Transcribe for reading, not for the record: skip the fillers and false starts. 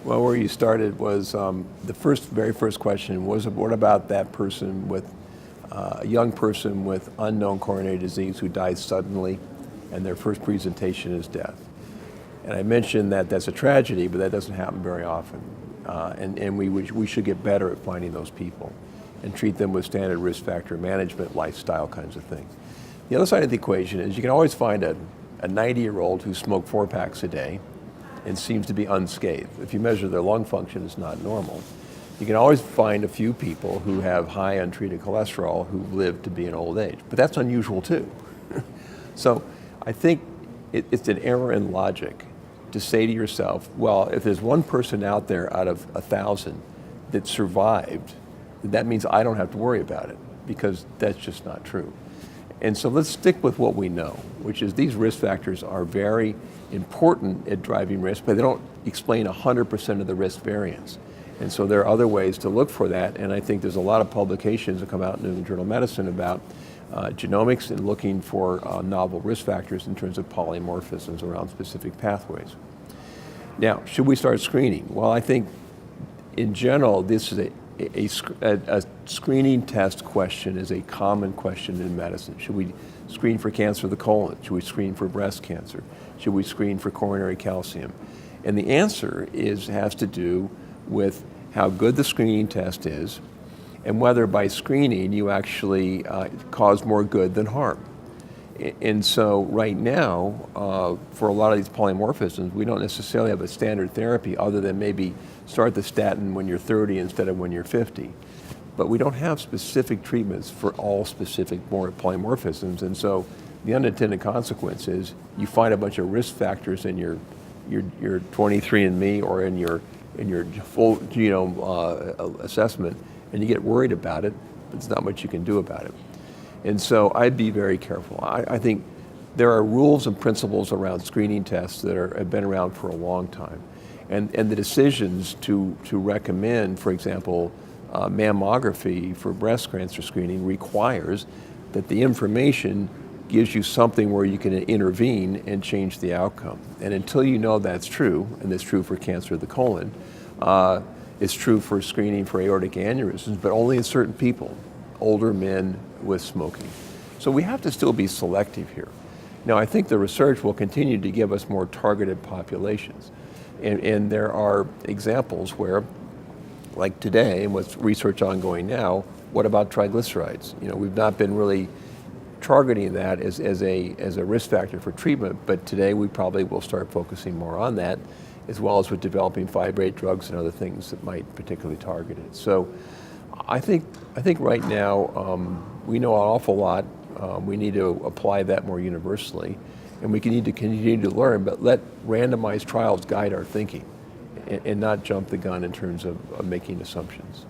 Well, where you started was the very first question was, what about that person with a young person with unknown coronary disease who dies suddenly, and their first presentation is death. And I mentioned that that's a tragedy, but that doesn't happen very often. And we should get better at finding those people and treat them with standard risk factor management, lifestyle kinds of things. The other side of the equation is you can always find a 90-year-old who smoked 4 packs a day and seems to be unscathed. If you measure their lung function, it's not normal. You can always find a few people who have high untreated cholesterol who live to be an old age, but that's unusual too. So I think it's an error in logic to say to yourself, well, if there's one person out there out of 1,000 that survived, that means I don't have to worry about it, because that's just not true. And so let's stick with what we know, which is these risk factors are very important at driving risk, but they don't explain 100% of the risk variance. And so there are other ways to look for that, and I think there's a lot of publications that come out in the New England Journal of Medicine about genomics and looking for novel risk factors in terms of polymorphisms around specific pathways. Now, should we start screening? Well, I think in general, this is a screening test question is a common question in medicine. Should we screen for cancer of the colon? Should we screen for breast cancer? Should we screen for coronary calcium? And the answer has to do with how good the screening test is and whether by screening you actually cause more good than harm. And so right now, for a lot of these polymorphisms, we don't necessarily have a standard therapy other than maybe start the statin when you're 30 instead of when you're 50. But we don't have specific treatments for all specific polymorphisms. And so the unintended consequence is you find a bunch of risk factors in your 23andMe or in your full genome assessment, and you get worried about it, but there's not much you can do about it. And so I'd be very careful. I think there are rules and principles around screening tests that have been around for a long time. And the decisions to recommend, for example, mammography for breast cancer screening requires that the information gives you something where you can intervene and change the outcome. And until you know that's true, and it's true for cancer of the colon, it's true for screening for aortic aneurysms, but only in certain people, older men with smoking. So we have to still be selective here. Now, I think the research will continue to give us more targeted populations. And there are examples where, like today, and with research ongoing now, what about triglycerides? We've not been really targeting that as a risk factor for treatment, but today we probably will start focusing more on that, as well as with developing fibrate drugs and other things that might particularly target it. So I think right now we know an awful lot. We need to apply that more universally, and we need to continue to learn, but let randomized trials guide our thinking and not jump the gun in terms of making assumptions.